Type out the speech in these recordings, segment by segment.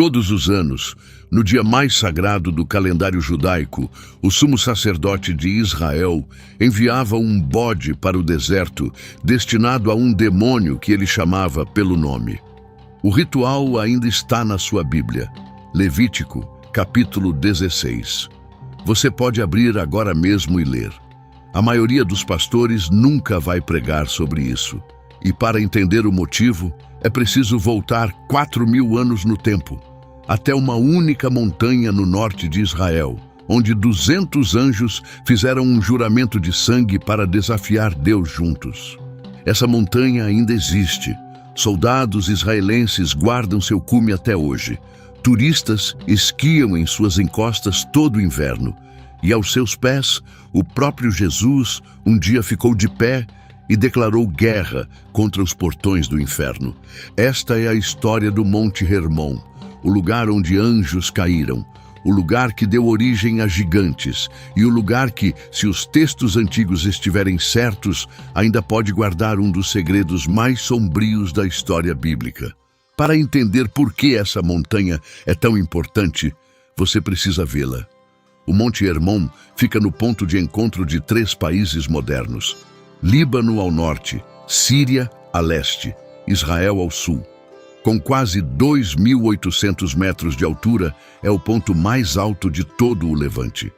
Todos os anos, no dia mais sagrado do calendário judaico, o sumo sacerdote de Israel enviava um bode para o deserto, destinado a um demônio que ele chamava pelo nome. O ritual ainda está na sua Bíblia, Levítico, capítulo 16. Você pode abrir agora mesmo e ler. A maioria dos pastores nunca vai pregar sobre isso. E para entender o motivo, é preciso voltar 4.000 anos no tempo, até uma única montanha no norte de Israel, onde 200 anjos fizeram um juramento de sangue para desafiar Deus juntos. Essa montanha ainda existe. Soldados israelenses guardam seu cume até hoje. Turistas esquiam em suas encostas todo o inverno. E aos seus pés, o próprio Jesus um dia ficou de pé e declarou guerra contra os portões do inferno. Esta é a história do Monte Hermon, o lugar onde anjos caíram, o lugar que deu origem a gigantes e o lugar que, se os textos antigos estiverem certos, ainda pode guardar um dos segredos mais sombrios da história bíblica. Para entender por que essa montanha é tão importante, você precisa vê-la. O Monte Hermon fica no ponto de encontro de 3 países modernos: Líbano ao norte, Síria a leste, Israel ao sul. Com quase 2.800 metros de altura, é o ponto mais alto de todo o Levante.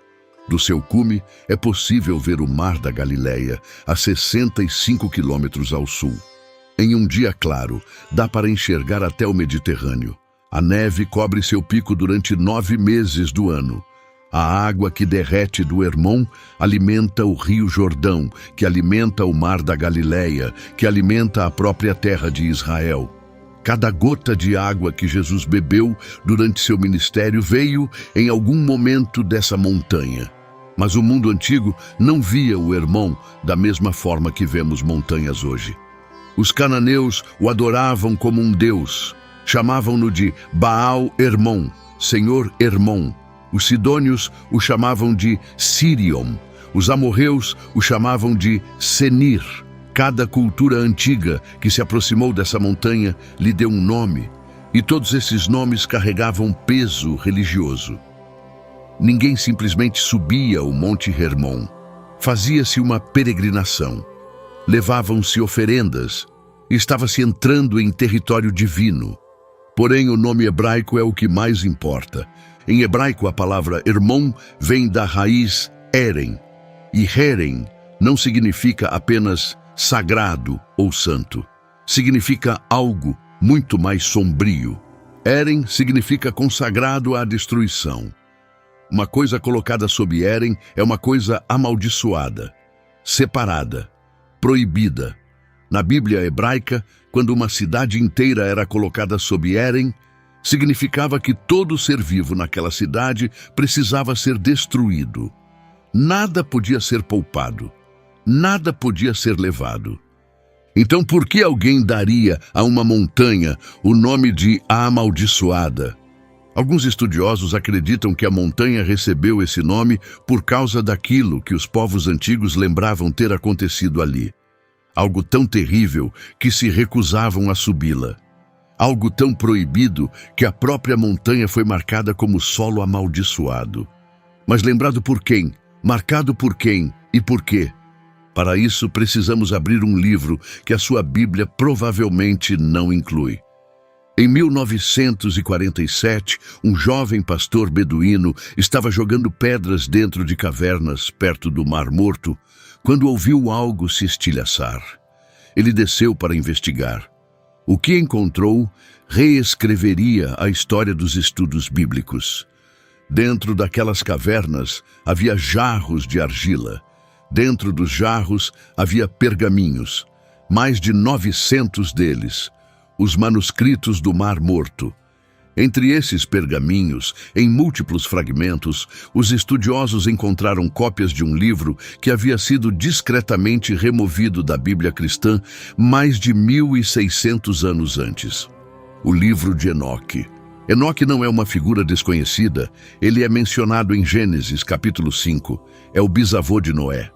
Do seu cume, é possível ver o Mar da Galileia, a 65 quilômetros ao sul. Em um dia claro, dá para enxergar até o Mediterrâneo. A neve cobre seu pico durante 9 meses do ano. A água que derrete do Hermon alimenta o rio Jordão, que alimenta o Mar da Galileia, que alimenta a própria terra de Israel. Cada gota de água que Jesus bebeu durante seu ministério veio em algum momento dessa montanha. Mas o mundo antigo não via o Hermon da mesma forma que vemos montanhas hoje. Os cananeus o adoravam como um deus. Chamavam-no de Baal Hermon, Senhor Hermon. Os sidônios o chamavam de Sirion. Os amorreus o chamavam de Senir. Cada cultura antiga que se aproximou dessa montanha lhe deu um nome, e todos esses nomes carregavam peso religioso. Ninguém simplesmente subia o Monte Hermon. Fazia-se uma peregrinação. Levavam-se oferendas. Estava-se entrando em território divino. Porém, o nome hebraico é o que mais importa. Em hebraico, a palavra Hermon vem da raiz Eren. E Eren não significa apenas sagrado ou santo. Significa algo muito mais sombrio. Eren significa consagrado à destruição. Uma coisa colocada sob Eren é uma coisa amaldiçoada, separada, proibida. Na Bíblia hebraica, quando uma cidade inteira era colocada sob Eren, significava que todo ser vivo naquela cidade precisava ser destruído. Nada podia ser poupado. Nada podia ser levado. Então, por que alguém daria a uma montanha o nome de Amaldiçoada? Alguns estudiosos acreditam que a montanha recebeu esse nome por causa daquilo que os povos antigos lembravam ter acontecido ali. Algo tão terrível que se recusavam a subi-la. Algo tão proibido que a própria montanha foi marcada como solo amaldiçoado. Mas lembrado por quem? Marcado por quem e por quê? Para isso, precisamos abrir um livro que a sua Bíblia provavelmente não inclui. Em 1947, um jovem pastor beduíno estava jogando pedras dentro de cavernas perto do Mar Morto, quando ouviu algo se estilhaçar. Ele desceu para investigar. O que encontrou reescreveria a história dos estudos bíblicos. Dentro daquelas cavernas havia jarros de argila. Dentro dos jarros havia pergaminhos, mais de 900 deles, os manuscritos do Mar Morto. Entre esses pergaminhos, em múltiplos fragmentos, os estudiosos encontraram cópias de um livro que havia sido discretamente removido da Bíblia cristã mais de 1.600 anos antes. O livro de Enoque. Enoque não é uma figura desconhecida, ele é mencionado em Gênesis capítulo 5, é o bisavô de Noé.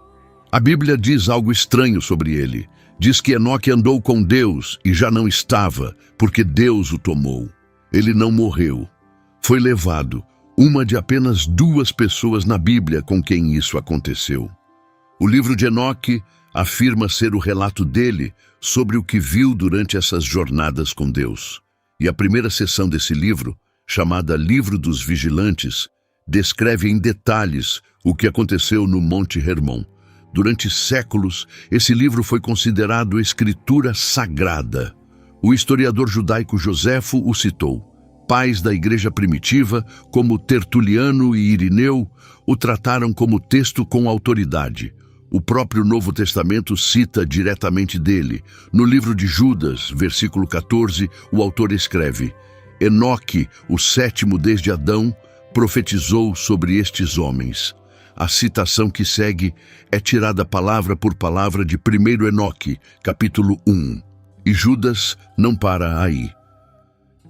A Bíblia diz algo estranho sobre ele. Diz que Enoque andou com Deus e já não estava, porque Deus o tomou. Ele não morreu. foi levado, uma de apenas 2 pessoas na Bíblia com quem isso aconteceu. O livro de Enoque afirma ser o relato dele sobre o que viu durante essas jornadas com Deus. E a primeira seção desse livro, chamada Livro dos Vigilantes, descreve em detalhes o que aconteceu no Monte Hermon. Durante séculos, esse livro foi considerado escritura sagrada. O historiador judaico Joséfo o citou. Pais da igreja primitiva, como Tertuliano e Irineu, o trataram como texto com autoridade. O próprio Novo Testamento cita diretamente dele. No livro de Judas, versículo 14, o autor escreve: Enoque, o 7º desde Adão, profetizou sobre estes homens. A citação que segue é tirada palavra por palavra de 1 Enoque, capítulo 1. E Judas não para aí.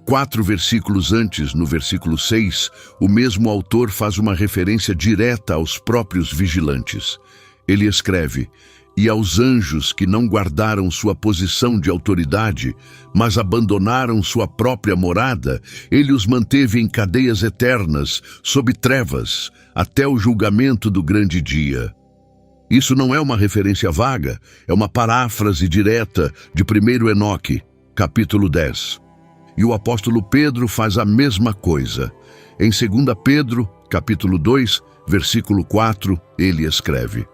4 versículos antes, no versículo 6, o mesmo autor faz uma referência direta aos próprios vigilantes. Ele escreve: E aos anjos que não guardaram sua posição de autoridade, mas abandonaram sua própria morada, ele os manteve em cadeias eternas, sob trevas, até o julgamento do grande dia. Isso não é uma referência vaga, é uma paráfrase direta de 1 Enoque, capítulo 10. E o apóstolo Pedro faz a mesma coisa. Em 2 Pedro, capítulo 2, versículo 4, ele escreve: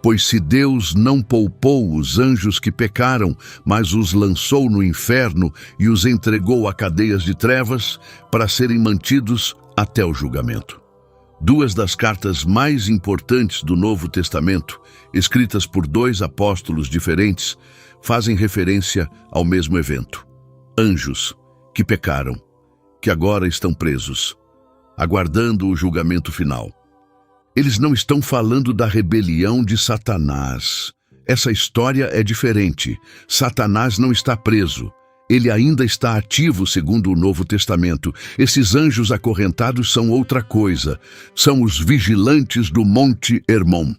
Pois se Deus não poupou os anjos que pecaram, mas os lançou no inferno e os entregou a cadeias de trevas para serem mantidos até o julgamento. 2 das cartas mais importantes do Novo Testamento, escritas por 2 apóstolos diferentes, fazem referência ao mesmo evento. Anjos que pecaram, que agora estão presos, aguardando o julgamento final. Eles não estão falando da rebelião de Satanás. Essa história é diferente. Satanás não está preso. Ele ainda está ativo segundo o Novo Testamento. Esses anjos acorrentados são outra coisa. São os vigilantes do Monte Hermon.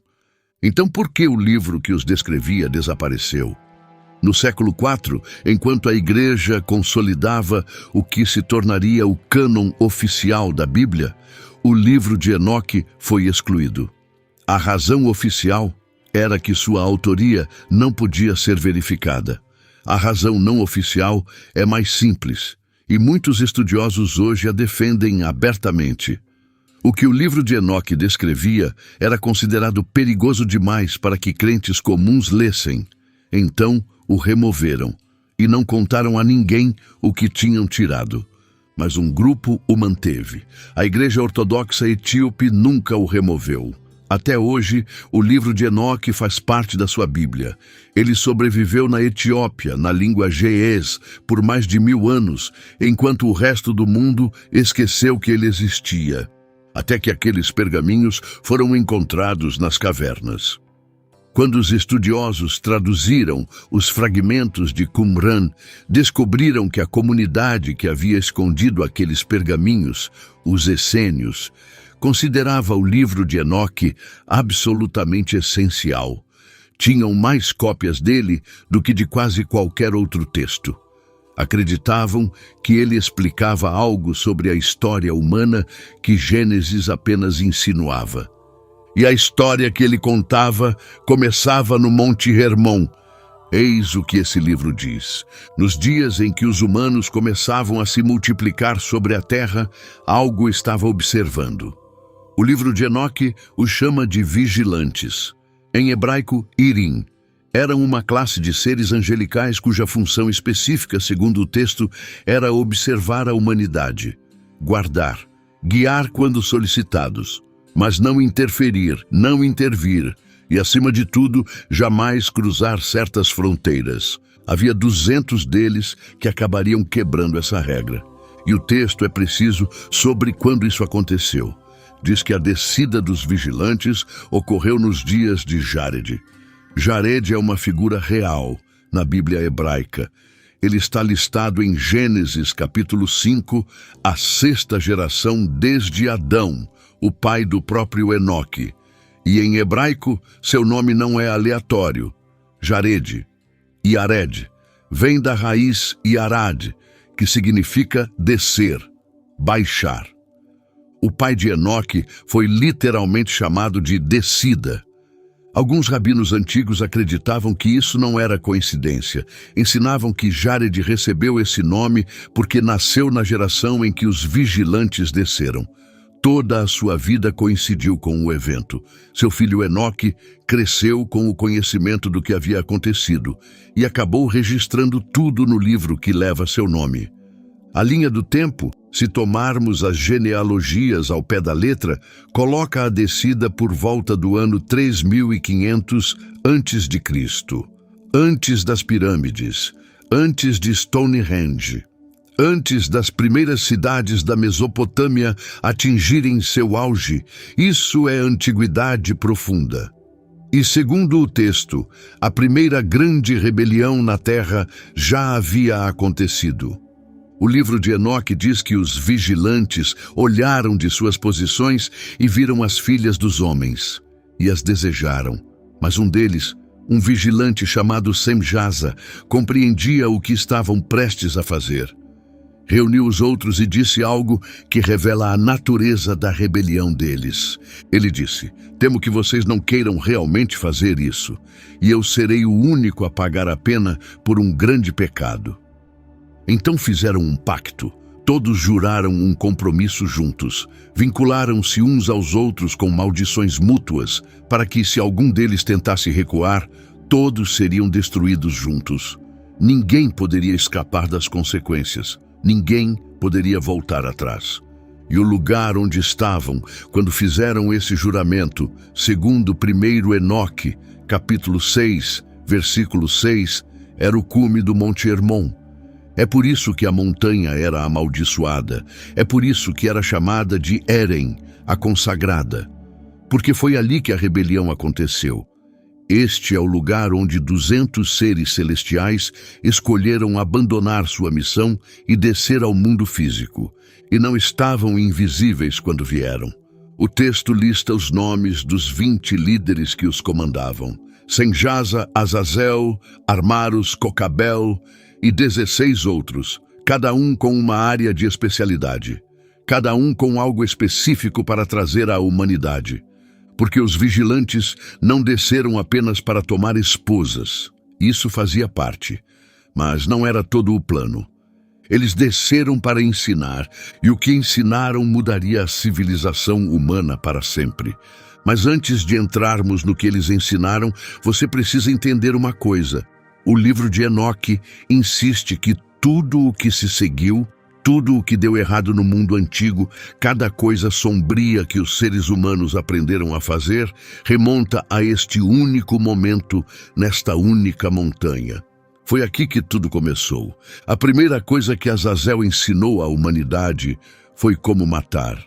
Então por que o livro que os descrevia desapareceu? No século IV, enquanto a igreja consolidava o que se tornaria o cânon oficial da Bíblia, o livro de Enoque foi excluído. A razão oficial era que sua autoria não podia ser verificada. A razão não oficial é mais simples, e muitos estudiosos hoje a defendem abertamente. O que o livro de Enoque descrevia era considerado perigoso demais para que crentes comuns lessem. Então o removeram, e não contaram a ninguém o que tinham tirado. Mas um grupo o manteve. A Igreja Ortodoxa Etíope nunca o removeu. Até hoje, o livro de Enoque faz parte da sua Bíblia. Ele sobreviveu na Etiópia, na língua geês, por mais de 1000 anos, enquanto o resto do mundo esqueceu que ele existia, até que aqueles pergaminhos foram encontrados nas cavernas. Quando os estudiosos traduziram os fragmentos de Qumran, descobriram que a comunidade que havia escondido aqueles pergaminhos, os essênios, considerava o livro de Enoque absolutamente essencial. Tinham mais cópias dele do que de quase qualquer outro texto. Acreditavam que ele explicava algo sobre a história humana que Gênesis apenas insinuava. E a história que ele contava começava no Monte Hermon. Eis o que esse livro diz. Nos dias em que os humanos começavam a se multiplicar sobre a terra, algo estava observando. O livro de Enoque os chama de vigilantes. Em hebraico, Irim. Eram uma classe de seres angelicais cuja função específica, segundo o texto, era observar a humanidade, guardar, guiar quando solicitados, mas não interferir, não intervir e, acima de tudo, jamais cruzar certas fronteiras. Havia 200 deles que acabariam quebrando essa regra. E o texto é preciso sobre quando isso aconteceu. Diz que a descida dos vigilantes ocorreu nos dias de Jared. Jared é uma figura real na Bíblia hebraica. Ele está listado em Gênesis, capítulo 5, a 6ª geração desde Adão, o pai do próprio Enoque. E em hebraico, seu nome não é aleatório. Jared, Yared, vem da raiz Yarad, que significa descer, baixar. o pai de Enoque, foi literalmente chamado de descida. Alguns rabinos antigos acreditavam que isso não era coincidência. Ensinavam que Jared recebeu esse nome porque nasceu na geração em que os vigilantes desceram. Toda a sua vida coincidiu com o evento. Seu filho Enoque cresceu com o conhecimento do que havia acontecido e acabou registrando tudo no livro que leva seu nome. A linha do tempo, se tomarmos as genealogias ao pé da letra, coloca a descida por volta do ano 3500 a.C., antes das pirâmides, antes de Stonehenge, antes das primeiras cidades da Mesopotâmia atingirem seu auge. Isso é antiguidade profunda. E segundo o texto, a primeira grande rebelião na terra já havia acontecido. O livro de Enoque diz que os vigilantes olharam de suas posições e viram as filhas dos homens, e as desejaram. Mas um deles, um vigilante chamado Semjaza, compreendia o que estavam prestes a fazer. Reuniu os outros e disse algo que revela a natureza da rebelião deles. Ele disse: "Temo que vocês não queiram realmente fazer isso, e eu serei o único a pagar a pena por um grande pecado." Então fizeram um pacto. Todos juraram um compromisso juntos. Vincularam-se uns aos outros com maldições mútuas, para que, se algum deles tentasse recuar, todos seriam destruídos juntos. Ninguém poderia escapar das consequências. Ninguém poderia voltar atrás. E o lugar onde estavam, quando fizeram esse juramento, segundo 1 Enoque, capítulo 6, versículo 6, era o cume do Monte Hermon. É por isso que a montanha era amaldiçoada. É por isso que era chamada de Eren, a consagrada. Porque foi ali que a rebelião aconteceu. Este é o lugar onde 200 seres celestiais escolheram abandonar sua missão e descer ao mundo físico, e não estavam invisíveis quando vieram. O texto lista os nomes dos 20 líderes que os comandavam: Semjaza, Azazel, Armarus, Cocabel e 16 outros, cada um com uma área de especialidade, cada um com algo específico para trazer à humanidade. Porque os vigilantes não desceram apenas para tomar esposas. Isso fazia parte, mas não era todo o plano. Eles desceram para ensinar, e o que ensinaram mudaria a civilização humana para sempre. Mas antes de entrarmos no que eles ensinaram, você precisa entender uma coisa. O livro de Enoque insiste que tudo o que se seguiu, tudo o que deu errado no mundo antigo, cada coisa sombria que os seres humanos aprenderam a fazer, remonta a este único momento, nesta única montanha. Foi aqui que tudo começou. A primeira coisa que Azazel ensinou à humanidade foi como matar.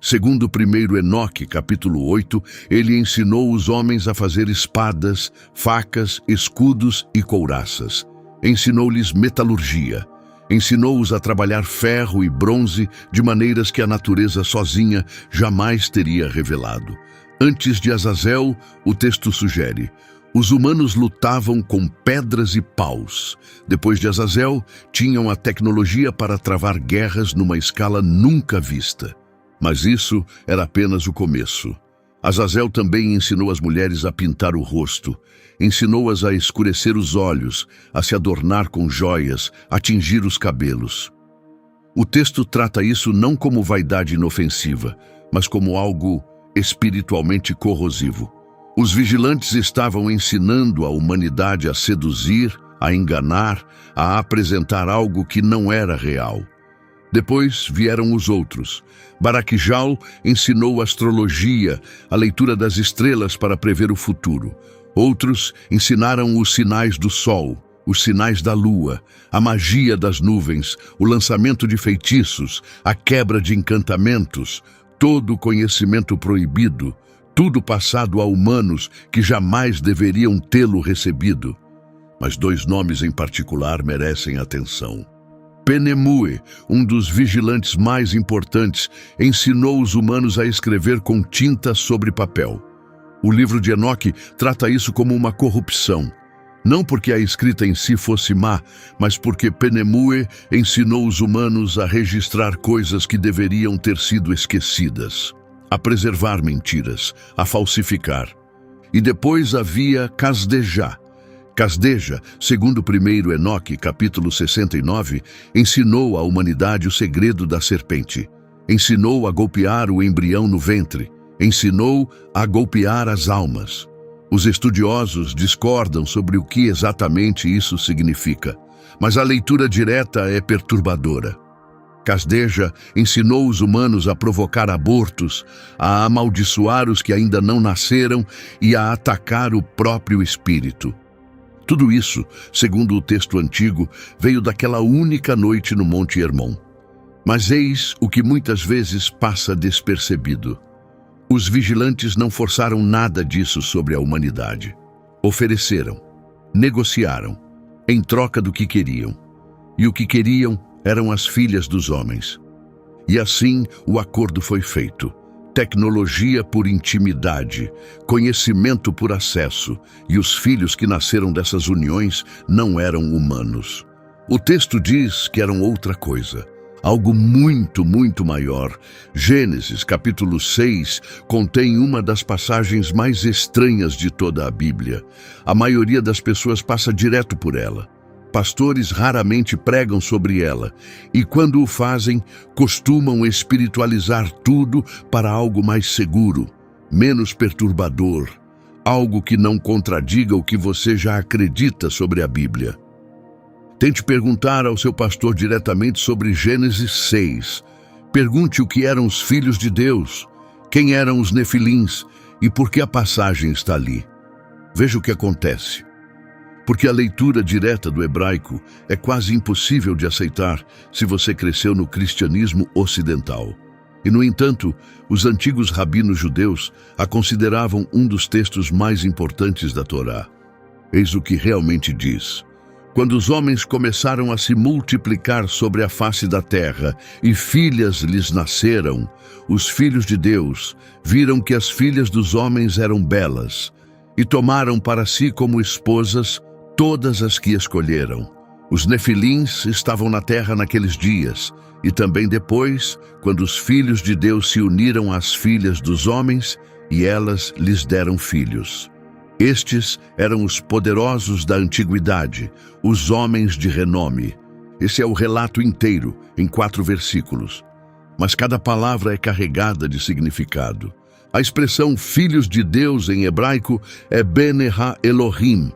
Segundo 1 Enoque, capítulo 8, ele ensinou os homens a fazer espadas, facas, escudos e couraças. Ensinou-lhes metalurgia. Ensinou-os a trabalhar ferro e bronze de maneiras que a natureza sozinha jamais teria revelado. Antes de Azazel, o texto sugere: os humanos lutavam com pedras e paus. Depois de Azazel, tinham a tecnologia para travar guerras numa escala nunca vista. Mas isso era apenas o começo. Azazel também ensinou as mulheres a pintar o rosto. Ensinou-as a escurecer os olhos, a se adornar com joias, a tingir os cabelos. O texto trata isso não como vaidade inofensiva, mas como algo espiritualmente corrosivo. Os vigilantes estavam ensinando a humanidade a seduzir, a enganar, a apresentar algo que não era real. Depois vieram os outros. Baraquijal ensinou astrologia, a leitura das estrelas para prever o futuro. Outros ensinaram os sinais do sol, os sinais da lua, a magia das nuvens, o lançamento de feitiços, a quebra de encantamentos, todo o conhecimento proibido, tudo passado a humanos que jamais deveriam tê-lo recebido. Mas 2 nomes em particular merecem atenção. Penemue, um dos vigilantes mais importantes, ensinou os humanos a escrever com tinta sobre papel. O livro de Enoque trata isso como uma corrupção. Não porque a escrita em si fosse má, mas porque Penemue ensinou os humanos a registrar coisas que deveriam ter sido esquecidas, a preservar mentiras, a falsificar. E depois havia Casdejá. Casdeja, segundo o primeiro Enoque, capítulo 69, ensinou à humanidade o segredo da serpente. Ensinou a golpear o embrião no ventre. Ensinou a golpear as almas. Os estudiosos discordam sobre o que exatamente isso significa, mas a leitura direta é perturbadora. Casdeja ensinou os humanos a provocar abortos, a amaldiçoar os que ainda não nasceram e a atacar o próprio espírito. Tudo isso, segundo o texto antigo, veio daquela única noite no Monte Hermon. Mas eis o que muitas vezes passa despercebido. Os vigilantes não forçaram nada disso sobre a humanidade. Ofereceram, negociaram, em troca do que queriam. E o que queriam eram as filhas dos homens. E assim o acordo foi feito. Tecnologia por intimidade, conhecimento por acesso, e os filhos que nasceram dessas uniões não eram humanos. O texto diz que eram outra coisa, algo muito, muito maior. Gênesis, capítulo 6, contém uma das passagens mais estranhas de toda a Bíblia. A maioria das pessoas passa direto por ela. Pastores raramente pregam sobre ela, e quando o fazem, costumam espiritualizar tudo para algo mais seguro, menos perturbador, algo que não contradiga o que você já acredita sobre a Bíblia. Tente perguntar ao seu pastor diretamente sobre Gênesis 6. Pergunte o que eram os filhos de Deus, quem eram os nefilins e por que a passagem está ali. Veja o que acontece. Porque a leitura direta do hebraico é quase impossível de aceitar se você cresceu no cristianismo ocidental. E, no entanto, os antigos rabinos judeus a consideravam um dos textos mais importantes da Torá. Eis o que realmente diz. Quando os homens começaram a se multiplicar sobre a face da terra e filhas lhes nasceram, os filhos de Deus viram que as filhas dos homens eram belas e tomaram para si como esposas todas as que escolheram. Os nefilins estavam na terra naqueles dias, e também depois, quando os filhos de Deus se uniram às filhas dos homens, e elas lhes deram filhos. Estes eram os poderosos da antiguidade, os homens de renome. Esse é o relato inteiro, em 4 versículos. Mas cada palavra é carregada de significado. A expressão filhos de Deus em hebraico é Bene Ha-Elohim.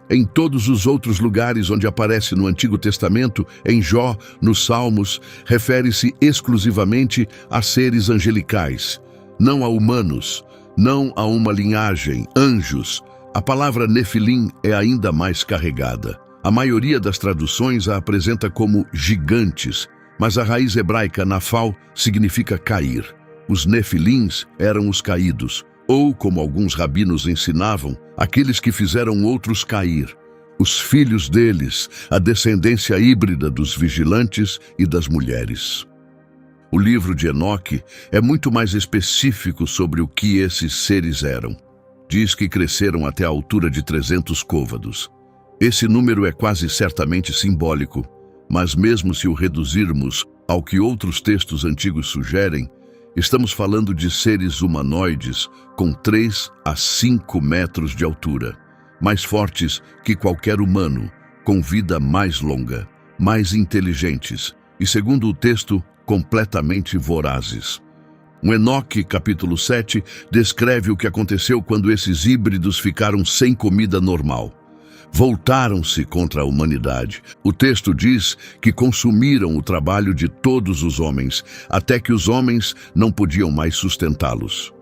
Em todos os outros lugares onde aparece no Antigo Testamento, em Jó, nos Salmos, refere-se exclusivamente a seres angelicais, não a humanos, não a uma linhagem, anjos. A palavra Nefilim é ainda mais carregada. A maioria das traduções a apresenta como gigantes, mas a raiz hebraica Nafal significa cair. Os Nefilins eram os caídos, ou, como alguns rabinos ensinavam, aqueles que fizeram outros cair. Os filhos deles, a descendência híbrida dos vigilantes e das mulheres. O livro de Enoque é muito mais específico sobre o que esses seres eram. Diz que cresceram até a altura de 300 côvados. Esse número é quase certamente simbólico, mas mesmo se o reduzirmos ao que outros textos antigos sugerem, estamos falando de seres humanoides com 3 a 5 metros de altura, mais fortes que qualquer humano, com vida mais longa, mais inteligentes e, segundo o texto, completamente vorazes. O Enoque, capítulo 7, descreve o que aconteceu quando esses híbridos ficaram sem comida normal. Voltaram-se contra a humanidade. O texto diz que consumiram o trabalho de todos os homens, até que os homens não podiam mais sustentá-los.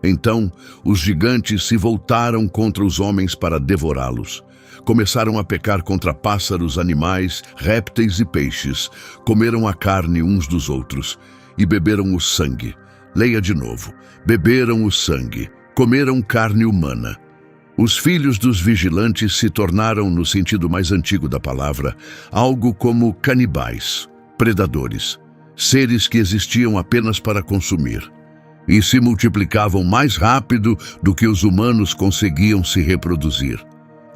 Então, os gigantes se voltaram contra os homens para devorá-los. Começaram a pecar contra pássaros, animais, répteis e peixes. Comeram a carne uns dos outros e beberam o sangue. Leia de novo. Beberam o sangue. Comeram carne humana. Os filhos dos vigilantes se tornaram, no sentido mais antigo da palavra, algo como canibais, predadores, seres que existiam apenas para consumir, e se multiplicavam mais rápido do que os humanos conseguiam se reproduzir.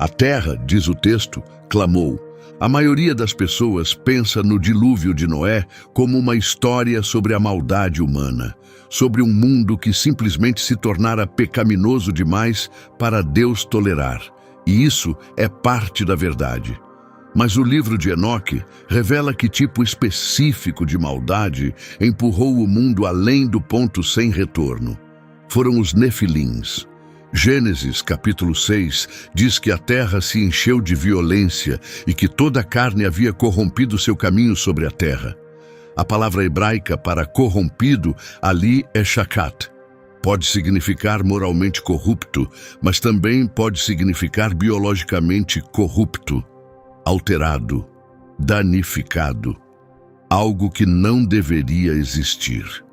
A terra, diz o texto, clamou. A maioria das pessoas pensa no dilúvio de Noé como uma história sobre a maldade humana, sobre um mundo que simplesmente se tornara pecaminoso demais para Deus tolerar. E isso é parte da verdade. Mas o livro de Enoque revela que tipo específico de maldade empurrou o mundo além do ponto sem retorno. Foram os Nefilins. Gênesis, capítulo 6, diz que a terra se encheu de violência e que toda a carne havia corrompido seu caminho sobre a terra. A palavra hebraica para corrompido ali é shakat. Pode significar moralmente corrupto, mas também pode significar biologicamente corrupto, alterado, danificado, algo que não deveria existir.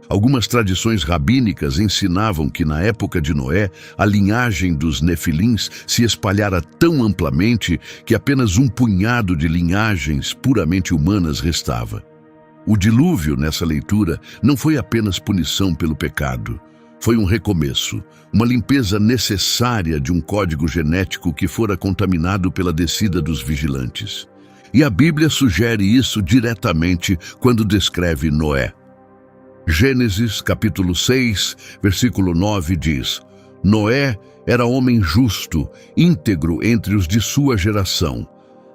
Algumas tradições rabínicas ensinavam que na época de Noé, a linhagem dos Nefilins se espalhara tão amplamente que apenas um punhado de linhagens puramente humanas restava. O dilúvio, nessa leitura, não foi apenas punição pelo pecado. Foi um recomeço, uma limpeza necessária de um código genético que fora contaminado pela descida dos vigilantes. E a Bíblia sugere isso diretamente quando descreve Noé. Gênesis, capítulo 6, versículo 9 diz: Noé era homem justo, íntegro entre os de sua geração.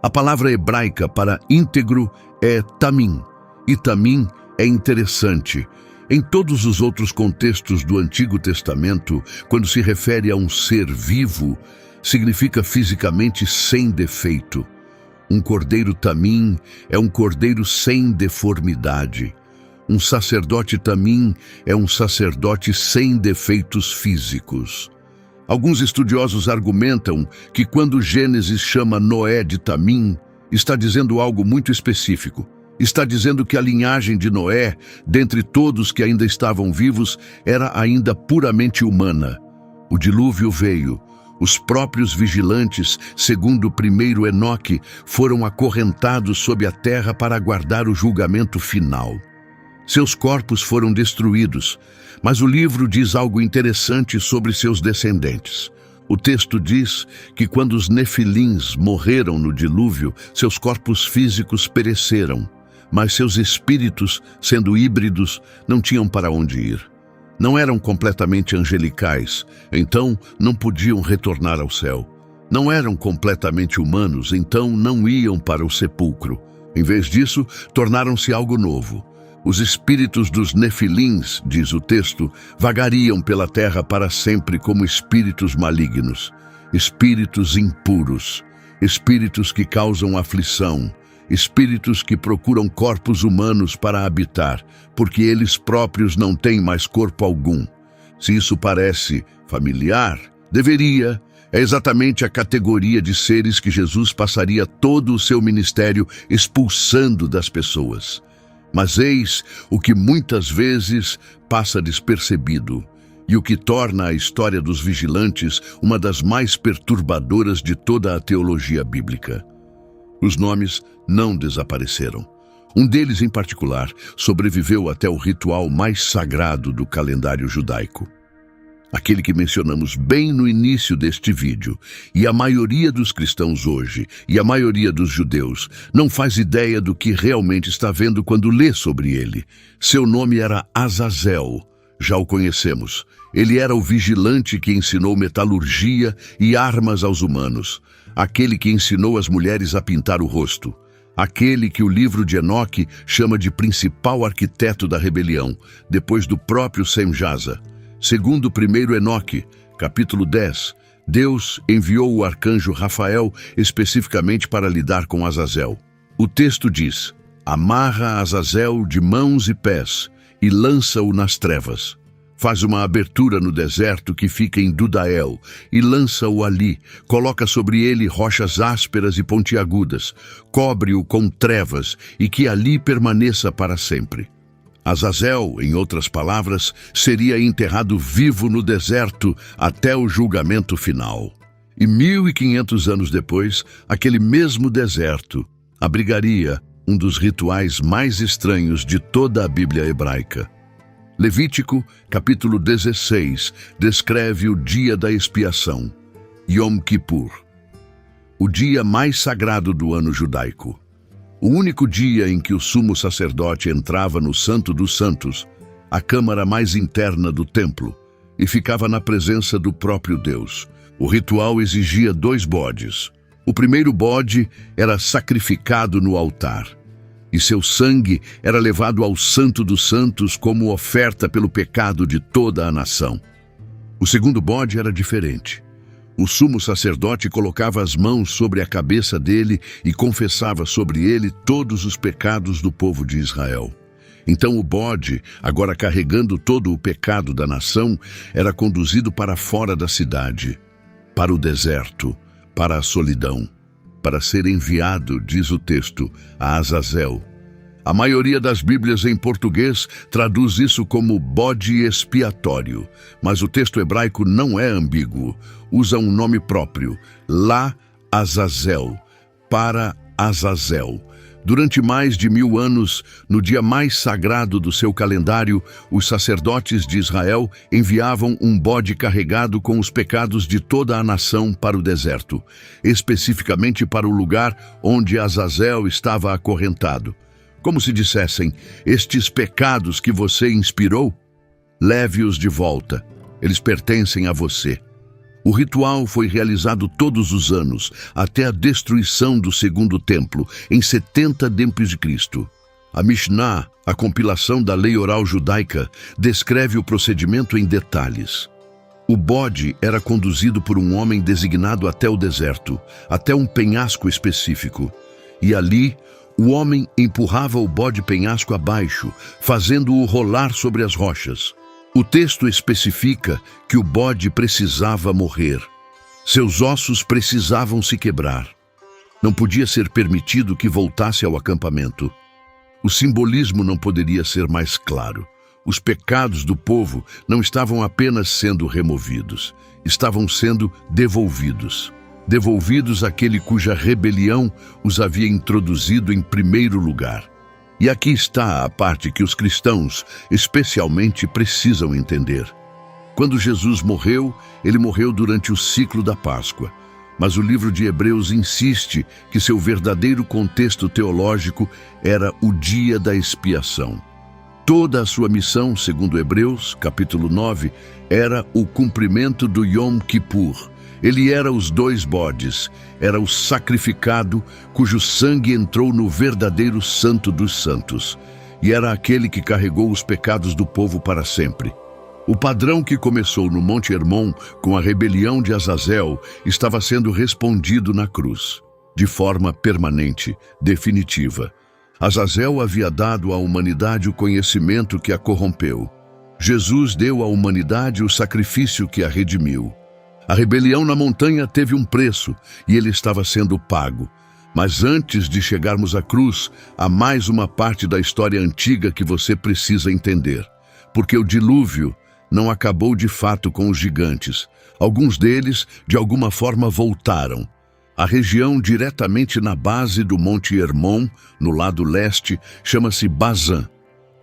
A palavra hebraica para íntegro é tamim, e tamim é interessante. Em todos os outros contextos do Antigo Testamento, quando se refere a um ser vivo, significa fisicamente sem defeito. Um cordeiro tamim é um cordeiro sem deformidade. Um sacerdote tamim é um sacerdote sem defeitos físicos. Alguns estudiosos argumentam que quando Gênesis chama Noé de tamim, está dizendo algo muito específico. Está dizendo que a linhagem de Noé, dentre todos que ainda estavam vivos, era ainda puramente humana. O dilúvio veio. Os próprios vigilantes, segundo o primeiro Enoque, foram acorrentados sob a terra para aguardar o julgamento final. Seus corpos foram destruídos, mas o livro diz algo interessante sobre seus descendentes. O texto diz que quando os Nefilins morreram no dilúvio, seus corpos físicos pereceram, mas seus espíritos, sendo híbridos, não tinham para onde ir. Não eram completamente angelicais, então não podiam retornar ao céu. Não eram completamente humanos, então não iam para o sepulcro. Em vez disso, tornaram-se algo novo. Os espíritos dos Nefilins, diz o texto, vagariam pela terra para sempre como espíritos malignos, espíritos impuros, espíritos que causam aflição, espíritos que procuram corpos humanos para habitar, porque eles próprios não têm mais corpo algum. Se isso parece familiar, deveria. É exatamente a categoria de seres que Jesus passaria todo o seu ministério expulsando das pessoas. Mas eis o que muitas vezes passa despercebido, e o que torna a história dos vigilantes uma das mais perturbadoras de toda a teologia bíblica. Os nomes não desapareceram. Um deles, em particular, sobreviveu até o ritual mais sagrado do calendário judaico. Aquele que mencionamos bem no início deste vídeo, e a maioria dos cristãos hoje, e a maioria dos judeus, não faz ideia do que realmente está vendo quando lê sobre ele. Seu nome era Azazel, já o conhecemos. Ele era o vigilante que ensinou metalurgia e armas aos humanos, aquele que ensinou as mulheres a pintar o rosto, aquele que o livro de Enoque chama de principal arquiteto da rebelião, depois do próprio Semjaza. Segundo o primeiro Enoque, capítulo 10, Deus enviou o arcanjo Rafael especificamente para lidar com Azazel. O texto diz: amarra Azazel de mãos e pés e lança-o nas trevas. Faz uma abertura no deserto que fica em Dudael e lança-o ali. Coloca sobre ele rochas ásperas e pontiagudas. Cobre-o com trevas e que ali permaneça para sempre. Azazel, em outras palavras, seria enterrado vivo no deserto até o julgamento final. E 1500 anos depois, aquele mesmo deserto abrigaria um dos rituais mais estranhos de toda a Bíblia hebraica. Levítico, capítulo 16, descreve o dia da expiação, Yom Kippur. o dia mais sagrado do ano judaico. O único dia em que o sumo sacerdote entrava no Santo dos Santos, a câmara mais interna do templo, e ficava na presença do próprio Deus. O ritual exigia 2 bodes. O primeiro bode era sacrificado no altar, e seu sangue era levado ao Santo dos Santos como oferta pelo pecado de toda a nação. O segundo bode era diferente. O sumo sacerdote colocava as mãos sobre a cabeça dele e confessava sobre ele todos os pecados do povo de Israel. Então o bode, agora carregando todo o pecado da nação, era conduzido para fora da cidade, para o deserto, para a solidão, para ser enviado, diz o texto, a Azazel. A maioria das Bíblias em português traduz isso como bode expiatório, mas o texto hebraico não é ambíguo. Usa um nome próprio, La Azazel, para Azazel. Durante mais de 1000 anos, no dia mais sagrado do seu calendário, os sacerdotes de Israel enviavam um bode carregado com os pecados de toda a nação para o deserto, especificamente para o lugar onde Azazel estava acorrentado. Como se dissessem, estes pecados que você inspirou, leve-os de volta, eles pertencem a você. O ritual foi realizado todos os anos, até a destruição do segundo templo, em 70 d.C. A Mishnah, a compilação da lei oral judaica, descreve o procedimento em detalhes. O bode era conduzido por um homem designado até o deserto, até um penhasco específico, e ali o homem empurrava o bode penhasco abaixo, fazendo-o rolar sobre as rochas. O texto especifica que o bode precisava morrer. Seus ossos precisavam se quebrar. Não podia ser permitido que voltasse ao acampamento. O simbolismo não poderia ser mais claro. Os pecados do povo não estavam apenas sendo removidos, estavam sendo devolvidos. Devolvidos àquele cuja rebelião os havia introduzido em primeiro lugar. E aqui está a parte que os cristãos, especialmente, precisam entender. Quando Jesus morreu, ele morreu durante o ciclo da Páscoa. Mas o livro de Hebreus insiste que seu verdadeiro contexto teológico era o dia da expiação. Toda a sua missão, segundo Hebreus, capítulo 9, era o cumprimento do Yom Kippur. Ele era os 2 bodes, era o sacrificado cujo sangue entrou no verdadeiro Santo dos Santos, e era aquele que carregou os pecados do povo para sempre. O padrão que começou no Monte Hermon com a rebelião de Azazel estava sendo respondido na cruz, de forma permanente, definitiva. Azazel havia dado à humanidade o conhecimento que a corrompeu. Jesus deu à humanidade o sacrifício que a redimiu. A rebelião na montanha teve um preço e ele estava sendo pago. Mas antes de chegarmos à cruz, há mais uma parte da história antiga que você precisa entender. Porque o dilúvio não acabou de fato com os gigantes. Alguns deles, de alguma forma, voltaram. A região diretamente na base do Monte Hermon, no lado leste, chama-se Bazã.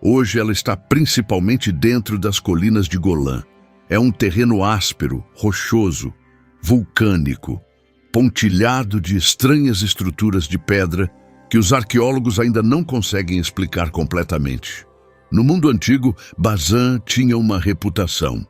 Hoje ela está principalmente dentro das colinas de Golã. É um terreno áspero, rochoso, vulcânico, pontilhado de estranhas estruturas de pedra que os arqueólogos ainda não conseguem explicar completamente. No mundo antigo, Bazã tinha uma reputação.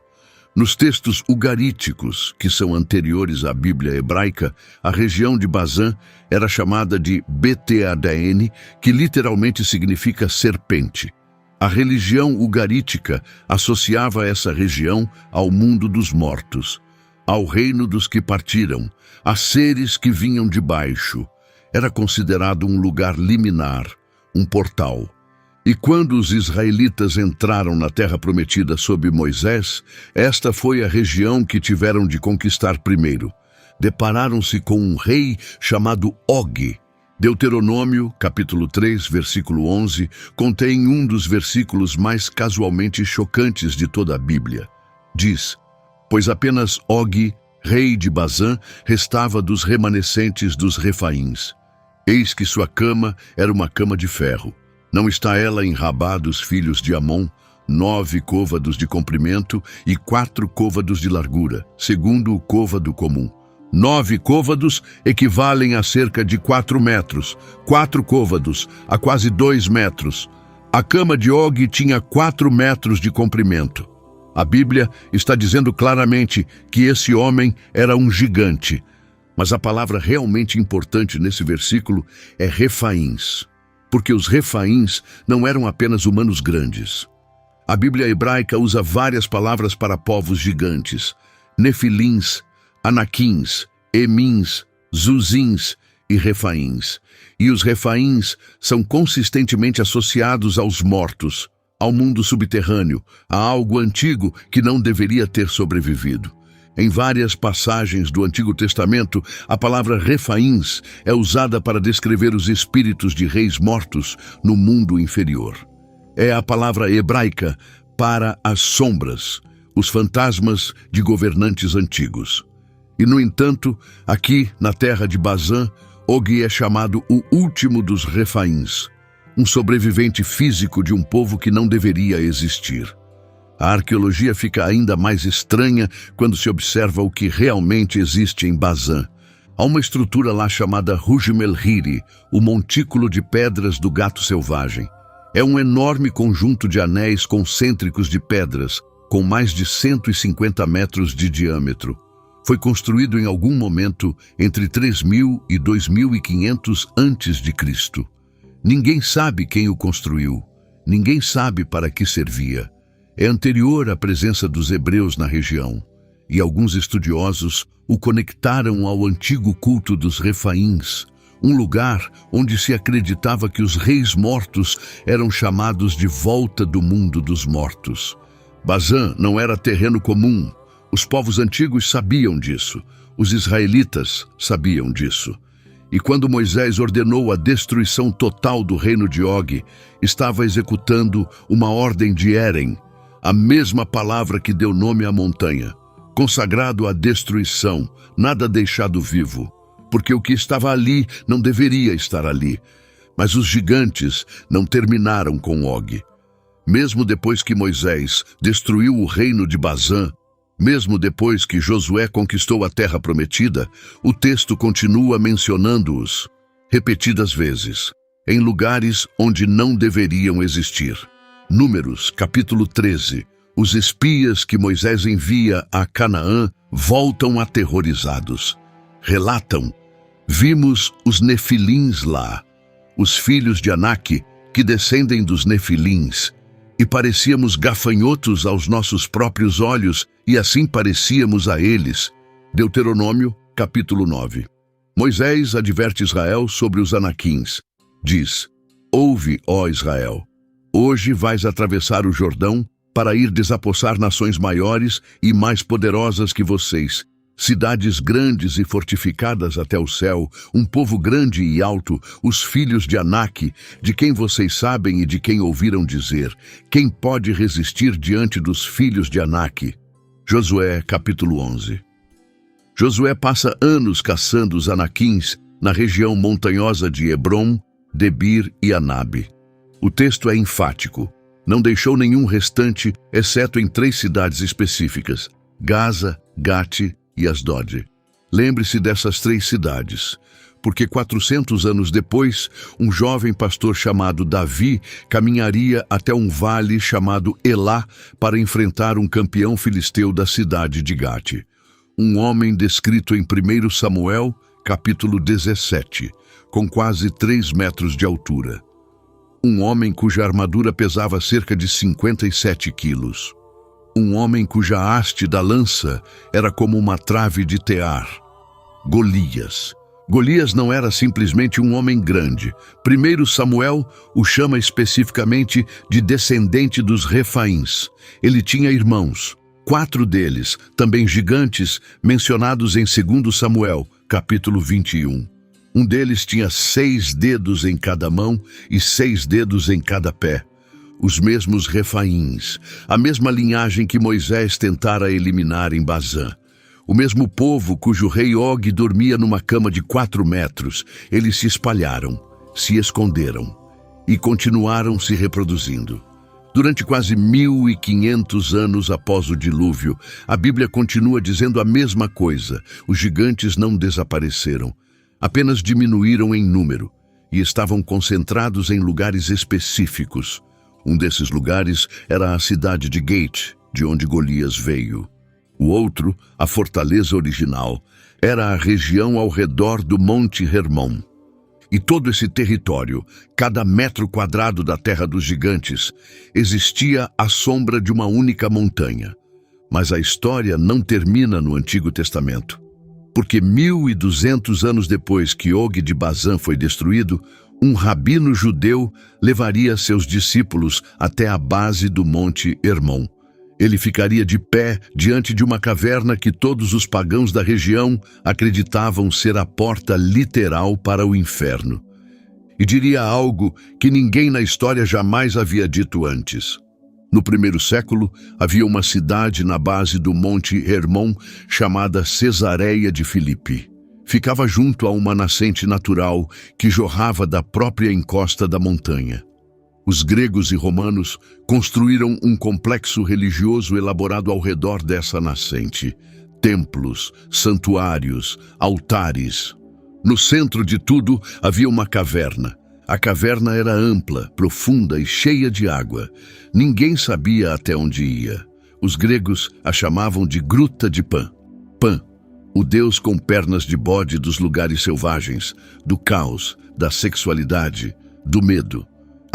Nos textos ugaríticos, que são anteriores à Bíblia hebraica, a região de Bazã era chamada de Beteadn, que literalmente significa serpente. A religião ugarítica associava essa região ao mundo dos mortos, ao reino dos que partiram, a seres que vinham de baixo. Era considerado um lugar liminar, um portal. E quando os israelitas entraram na terra prometida sob Moisés, esta foi a região que tiveram de conquistar primeiro. Depararam-se com um rei chamado Og. Deuteronômio, capítulo 3, versículo 11, contém um dos versículos mais casualmente chocantes de toda a Bíblia. Diz: pois apenas Og, rei de Bazã, restava dos remanescentes dos Refaíns. Eis que sua cama era uma cama de ferro. Não está ela em Rabá dos filhos de Amon, 9 côvados de comprimento e 4 côvados de largura, segundo o côvado comum. 9 côvados equivalem a cerca de 4 metros, 4 côvados a quase 2 metros. A cama de Og tinha 4 metros de comprimento. A Bíblia está dizendo claramente que esse homem era um gigante. Mas a palavra realmente importante nesse versículo é refaíns, porque os refaíns não eram apenas humanos grandes. A Bíblia hebraica usa várias palavras para povos gigantes: nefilins, anaquins, emins, zuzins e refaíns. E os refaíns são consistentemente associados aos mortos, ao mundo subterrâneo, a algo antigo que não deveria ter sobrevivido. Em várias passagens do Antigo Testamento, a palavra refaíns é usada para descrever os espíritos de reis mortos no mundo inferior. É a palavra hebraica para as sombras, os fantasmas de governantes antigos. E, no entanto, aqui na terra de Bazã, Og é chamado o último dos refaíns, um sobrevivente físico de um povo que não deveria existir. A arqueologia fica ainda mais estranha quando se observa o que realmente existe em Bazã. Há uma estrutura lá chamada Rujim el-Hiri, o montículo de pedras do gato selvagem. É um enorme conjunto de anéis concêntricos de pedras, com mais de 150 metros de diâmetro. Foi construído em algum momento entre 3.000 e 2.500 a.C. Ninguém sabe quem o construiu. Ninguém sabe para que servia. É anterior à presença dos hebreus na região, e alguns estudiosos o conectaram ao antigo culto dos refaíns, um lugar onde se acreditava que os reis mortos eram chamados de volta do mundo dos mortos. Bazã não era terreno comum. Os povos antigos sabiam disso. Os israelitas sabiam disso. E quando Moisés ordenou a destruição total do reino de Og, estava executando uma ordem de Érem, a mesma palavra que deu nome à montanha, consagrado à destruição, nada deixado vivo, porque o que estava ali não deveria estar ali. Mas os gigantes não terminaram com Og. Mesmo depois que Moisés destruiu o reino de Bazã, mesmo depois que Josué conquistou a terra prometida, o texto continua mencionando-os, repetidas vezes, em lugares onde não deveriam existir. Números, capítulo 13. Os espias que Moisés envia a Canaã voltam aterrorizados. Relatam: vimos os nefilins lá, os filhos de Anak, que descendem dos nefilins, e parecíamos gafanhotos aos nossos próprios olhos, e assim parecíamos a eles. Deuteronômio, capítulo 9. Moisés adverte Israel sobre os anaquins. Diz: ouve, ó Israel, hoje vais atravessar o Jordão para ir desapossar nações maiores e mais poderosas que vocês, cidades grandes e fortificadas até o céu, um povo grande e alto, os filhos de Anak, de quem vocês sabem e de quem ouviram dizer: quem pode resistir diante dos filhos de Anak? Josué, capítulo 11. Josué passa anos caçando os anaquins na região montanhosa de Hebrom, Debir e Anabe. O texto é enfático. Não deixou nenhum restante, exceto em 3 cidades específicas: Gaza, Gate e Asdod. Lembre-se dessas 3 cidades, porque 400 anos depois, um jovem pastor chamado Davi caminharia até um vale chamado Elá para enfrentar um campeão filisteu da cidade de Gate. Um homem descrito em 1 Samuel, capítulo 17, com quase 3 metros de altura. Um homem cuja armadura pesava cerca de 57 quilos. Um homem cuja haste da lança era como uma trave de tear. Golias. Golias não era simplesmente um homem grande. 1 Samuel o chama especificamente de descendente dos refaíns. Ele tinha irmãos, 4 deles, também gigantes, mencionados em 2 Samuel, capítulo 21. Um deles tinha 6 dedos em cada mão e 6 dedos em cada pé. Os mesmos refaíns, a mesma linhagem que Moisés tentara eliminar em Bazã. O mesmo povo cujo rei Og dormia numa cama de 4 metros. Eles se espalharam, se esconderam e continuaram se reproduzindo. Durante quase 1500 anos após o dilúvio, a Bíblia continua dizendo a mesma coisa. Os gigantes não desapareceram, apenas diminuíram em número e estavam concentrados em lugares específicos. Um desses lugares era a cidade de Gate, de onde Golias veio. O outro, a fortaleza original, era a região ao redor do Monte Hermon. E todo esse território, cada metro quadrado da terra dos gigantes, existia à sombra de uma única montanha. Mas a história não termina no Antigo Testamento. Porque 1200 anos depois que Og de Bazã foi destruído, um rabino judeu levaria seus discípulos até a base do Monte Hermon. Ele ficaria de pé diante de uma caverna que todos os pagãos da região acreditavam ser a porta literal para o inferno. E diria algo que ninguém na história jamais havia dito antes. No primeiro século, havia uma cidade na base do Monte Hermon chamada Cesareia de Filipe. Ficava junto a uma nascente natural que jorrava da própria encosta da montanha. Os gregos e romanos construíram um complexo religioso elaborado ao redor dessa nascente. Templos, santuários, altares. No centro de tudo havia uma caverna. A caverna era ampla, profunda e cheia de água. Ninguém sabia até onde ia. Os gregos a chamavam de Gruta de Pan. Pan, o deus com pernas de bode dos lugares selvagens, do caos, da sexualidade, do medo.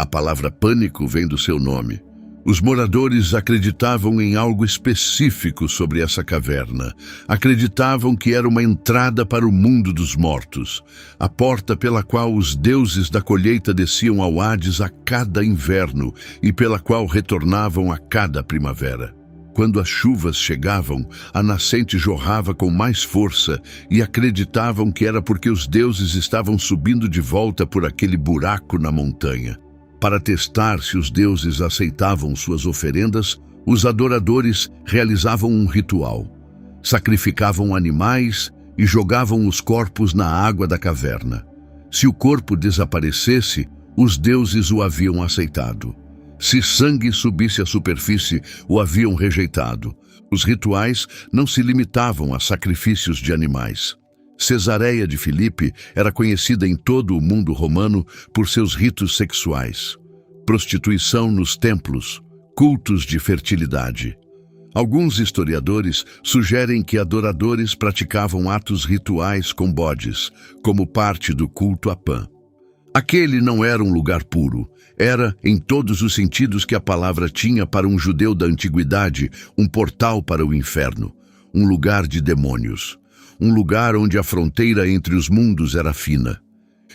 A palavra pânico vem do seu nome. Os moradores acreditavam em algo específico sobre essa caverna. Acreditavam que era uma entrada para o mundo dos mortos, a porta pela qual os deuses da colheita desciam ao Hades a cada inverno e pela qual retornavam a cada primavera. Quando as chuvas chegavam, a nascente jorrava com mais força e acreditavam que era porque os deuses estavam subindo de volta por aquele buraco na montanha. Para testar se os deuses aceitavam suas oferendas, os adoradores realizavam um ritual. Sacrificavam animais e jogavam os corpos na água da caverna. Se o corpo desaparecesse, os deuses o haviam aceitado. Se sangue subisse à superfície, o haviam rejeitado. Os rituais não se limitavam a sacrifícios de animais. Cesareia de Filipe era conhecida em todo o mundo romano por seus ritos sexuais, prostituição nos templos, cultos de fertilidade. Alguns historiadores sugerem que adoradores praticavam atos rituais com bodes, como parte do culto a Pan. Aquele não era um lugar puro, era, em todos os sentidos que a palavra tinha para um judeu da antiguidade, um portal para o inferno, um lugar de demônios. Um lugar onde a fronteira entre os mundos era fina.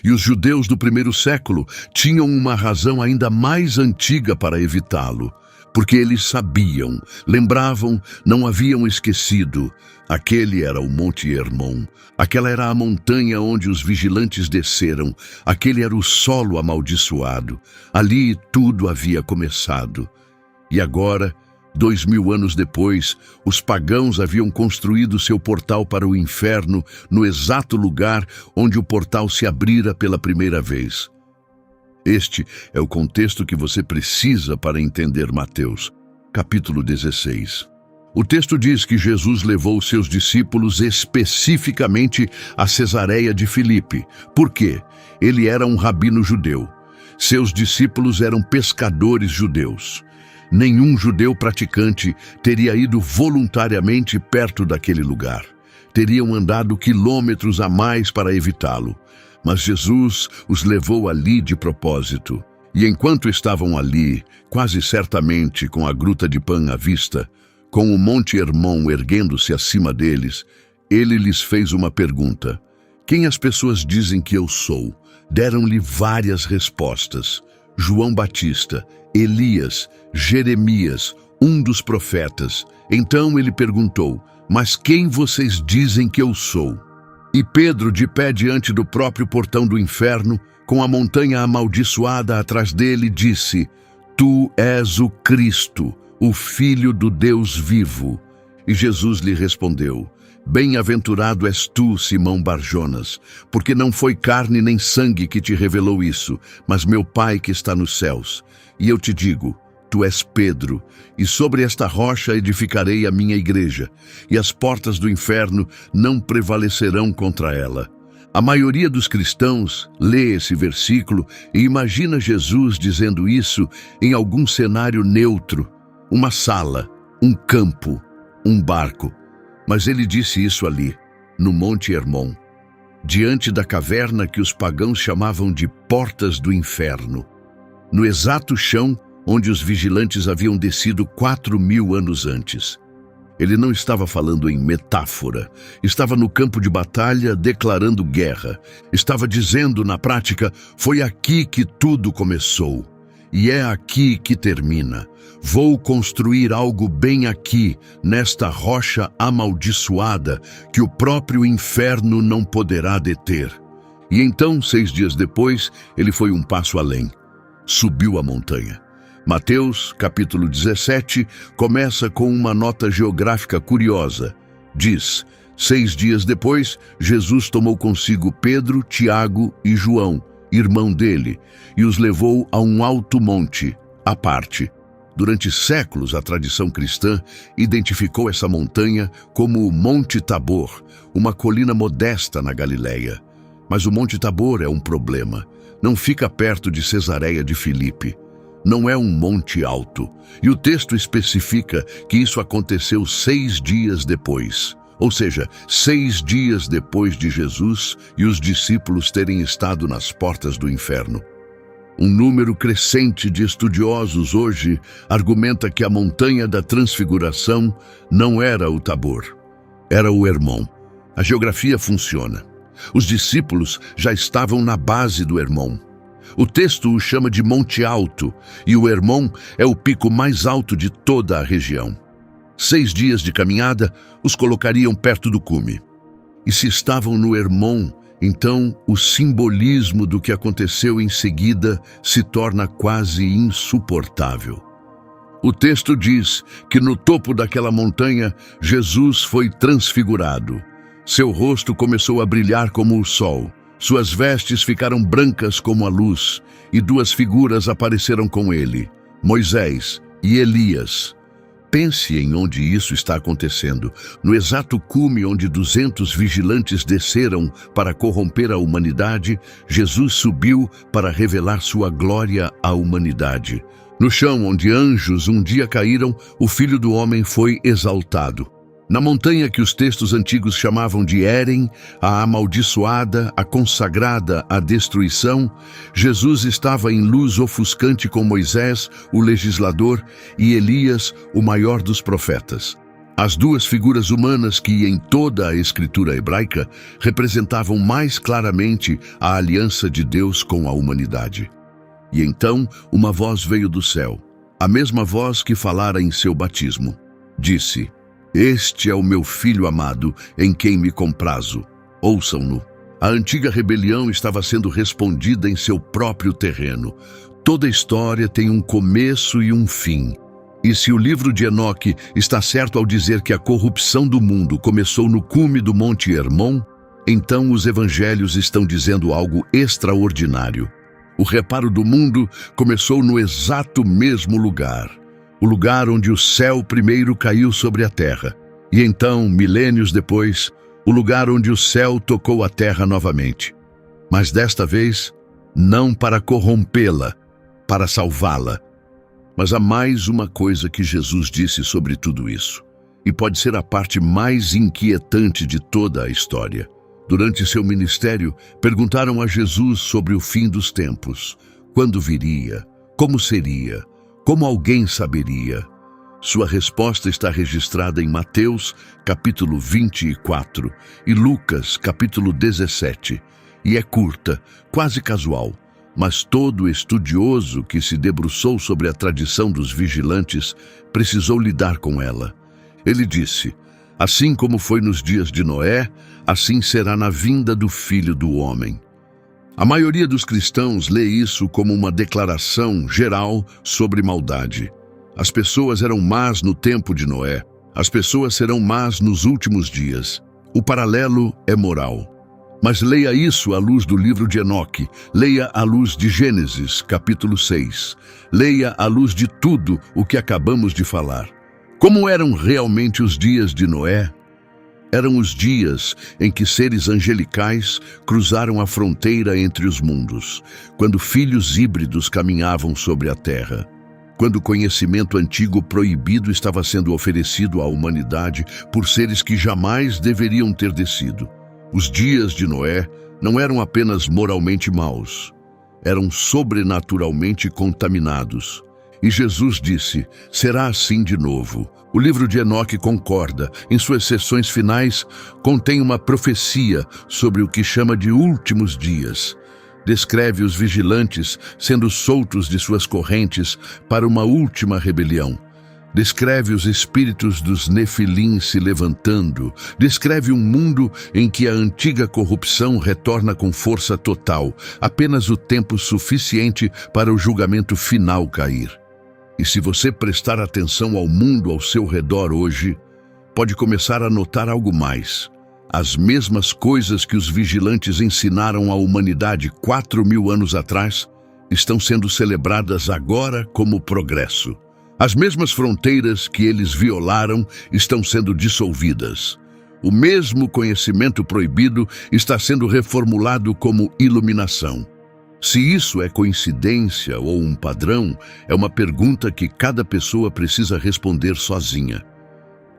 E os judeus do primeiro século tinham uma razão ainda mais antiga para evitá-lo, porque eles sabiam, lembravam, não haviam esquecido. Aquele era o Monte Hermon, aquela era a montanha onde os vigilantes desceram, aquele era o solo amaldiçoado. Ali tudo havia começado. E agora, 2000 anos depois, os pagãos haviam construído seu portal para o inferno no exato lugar onde o portal se abrira pela primeira vez. Este é o contexto que você precisa para entender Mateus, capítulo 16. O texto diz que Jesus levou seus discípulos especificamente a Cesareia de Filipe. Por quê? Ele era um rabino judeu. Seus discípulos eram pescadores judeus. Nenhum judeu praticante teria ido voluntariamente perto daquele lugar. Teriam andado quilômetros a mais para evitá-lo. Mas Jesus os levou ali de propósito. E enquanto estavam ali, quase certamente com a Gruta de Pan à vista, com o Monte Hermon erguendo-se acima deles, ele lhes fez uma pergunta. Quem as pessoas dizem que eu sou? Deram-lhe várias respostas. João Batista, Elias, Jeremias, um dos profetas. Então ele perguntou, mas quem vocês dizem que eu sou? E Pedro, de pé diante do próprio portão do inferno, com a montanha amaldiçoada atrás dele, disse, Tu és o Cristo, o Filho do Deus vivo. E Jesus lhe respondeu, Bem-aventurado és tu, Simão Barjonas, porque não foi carne nem sangue que te revelou isso, mas meu Pai que está nos céus. E eu te digo, Tu és Pedro, e sobre esta rocha edificarei a minha igreja, e as portas do inferno não prevalecerão contra ela. A maioria dos cristãos lê esse versículo e imagina Jesus dizendo isso em algum cenário neutro, uma sala, um campo, um barco. Mas ele disse isso ali, no Monte Hermon, diante da caverna que os pagãos chamavam de Portas do Inferno, no exato chão onde os vigilantes haviam descido 4.000 anos antes. Ele não estava falando em metáfora, estava no campo de batalha declarando guerra. Estava dizendo, na prática, foi aqui que tudo começou. E é aqui que termina. Vou construir algo bem aqui, nesta rocha amaldiçoada, que o próprio inferno não poderá deter. E então, 6 dias depois, ele foi um passo além. Subiu a montanha. Mateus, capítulo 17, começa com uma nota geográfica curiosa. Diz, 6 dias depois, Jesus tomou consigo Pedro, Tiago e João, irmão dele, e os levou a um alto monte, à parte. Durante séculos, a tradição cristã identificou essa montanha como o Monte Tabor, uma colina modesta na Galileia. Mas o Monte Tabor é um problema. Não fica perto de Cesareia de Filipe. Não é um monte alto, e o texto especifica que isso aconteceu 6 dias depois, ou seja, 6 dias depois de Jesus e os discípulos terem estado nas portas do inferno. Um número crescente de estudiosos hoje argumenta que a montanha da Transfiguração não era o Tabor, era o Hermon. A geografia funciona. Os discípulos já estavam na base do Hermon. O texto o chama de Monte Alto, e o Hermon é o pico mais alto de toda a região. 6 dias de caminhada os colocariam perto do cume. E se estavam no Hermon, então o simbolismo do que aconteceu em seguida se torna quase insuportável. O texto diz que no topo daquela montanha Jesus foi transfigurado. Seu rosto começou a brilhar como o sol. Suas vestes ficaram brancas como a luz, e 2 figuras apareceram com ele, Moisés e Elias. Pense em onde isso está acontecendo, no exato cume onde 200 vigilantes desceram para corromper a humanidade, Jesus subiu para revelar sua glória à humanidade. No chão onde anjos um dia caíram, o Filho do Homem foi exaltado. Na montanha que os textos antigos chamavam de Hérem, a amaldiçoada, a consagrada à destruição, Jesus estava em luz ofuscante com Moisés, o legislador, e Elias, o maior dos profetas. As 2 figuras humanas que, em toda a escritura hebraica, representavam mais claramente a aliança de Deus com a humanidade. E então uma voz veio do céu, a mesma voz que falara em seu batismo. Disse: Este é o meu Filho amado, em quem me comprazo. Ouçam-no. A antiga rebelião estava sendo respondida em seu próprio terreno. Toda história tem um começo e um fim. E se o livro de Enoque está certo ao dizer que a corrupção do mundo começou no cume do Monte Hermon, então os evangelhos estão dizendo algo extraordinário. O reparo do mundo começou no exato mesmo lugar. O lugar onde o céu primeiro caiu sobre a terra, e então, milênios depois, o lugar onde o céu tocou a terra novamente. Mas desta vez, não para corrompê-la, para salvá-la. Mas há mais uma coisa que Jesus disse sobre tudo isso, e pode ser a parte mais inquietante de toda a história. Durante seu ministério, perguntaram a Jesus sobre o fim dos tempos. Quando viria? Como seria? Como alguém saberia? Sua resposta está registrada em Mateus, capítulo 24, e Lucas, capítulo 17, e é curta, quase casual, mas todo estudioso que se debruçou sobre a tradição dos vigilantes precisou lidar com ela. Ele disse: assim como foi nos dias de Noé, assim será na vinda do Filho do Homem. A maioria dos cristãos lê isso como uma declaração geral sobre maldade. As pessoas eram más no tempo de Noé. As pessoas serão más nos últimos dias. O paralelo é moral. Mas leia isso à luz do livro de Enoque, leia à luz de Gênesis, capítulo 6. Leia à luz de tudo o que acabamos de falar. Como eram realmente os dias de Noé? Eram os dias em que seres angelicais cruzaram a fronteira entre os mundos, quando filhos híbridos caminhavam sobre a terra, quando o conhecimento antigo proibido estava sendo oferecido à humanidade por seres que jamais deveriam ter descido. Os dias de Noé não eram apenas moralmente maus, eram sobrenaturalmente contaminados. E Jesus disse, será assim de novo. O livro de Enoque concorda. Em suas seções finais, contém uma profecia sobre o que chama de últimos dias. Descreve os vigilantes sendo soltos de suas correntes para uma última rebelião. Descreve os espíritos dos Nefilim se levantando. Descreve um mundo em que a antiga corrupção retorna com força total, apenas o tempo suficiente para o julgamento final cair. E se você prestar atenção ao mundo ao seu redor hoje, pode começar a notar algo mais. As mesmas coisas que os vigilantes ensinaram à humanidade 4.000 anos atrás estão sendo celebradas agora como progresso. As mesmas fronteiras que eles violaram estão sendo dissolvidas. O mesmo conhecimento proibido está sendo reformulado como iluminação. Se isso é coincidência ou um padrão, é uma pergunta que cada pessoa precisa responder sozinha.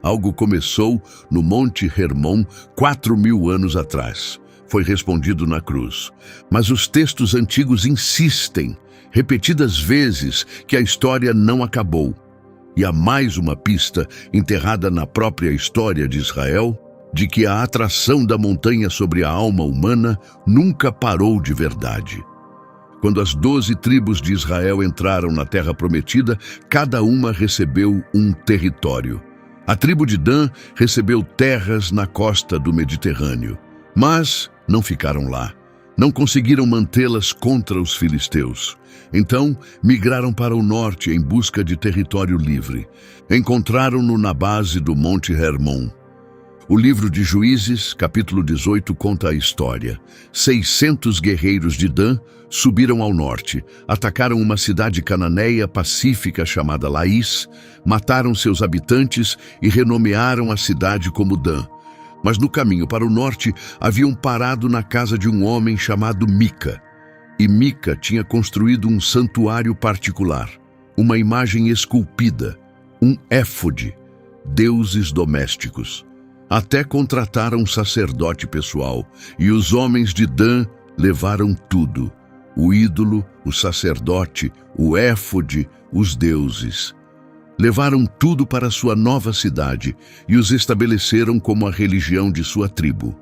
Algo começou no Monte Hermon 4.000 anos atrás. Foi respondido na cruz. Mas os textos antigos insistem, repetidas vezes, que a história não acabou. E há mais uma pista, enterrada na própria história de Israel, de que a atração da montanha sobre a alma humana nunca parou de verdade. Quando as 12 tribos de Israel entraram na Terra Prometida, cada uma recebeu um território. A tribo de Dan recebeu terras na costa do Mediterrâneo, mas não ficaram lá. Não conseguiram mantê-las contra os filisteus. Então, migraram para o norte em busca de território livre. Encontraram-no na base do Monte Hermon. O livro de Juízes, capítulo 18, conta a história. 600 guerreiros de Dan subiram ao norte, atacaram uma cidade cananeia pacífica chamada Laís, mataram seus habitantes e renomearam a cidade como Dan. Mas no caminho para o norte, haviam parado na casa de um homem chamado Mica. E Mica tinha construído um santuário particular, uma imagem esculpida, um éfode, deuses domésticos. Até contrataram um sacerdote pessoal, e os homens de Dan levaram tudo: o ídolo, o sacerdote, o éfode, os deuses. Levaram tudo para sua nova cidade e os estabeleceram como a religião de sua tribo.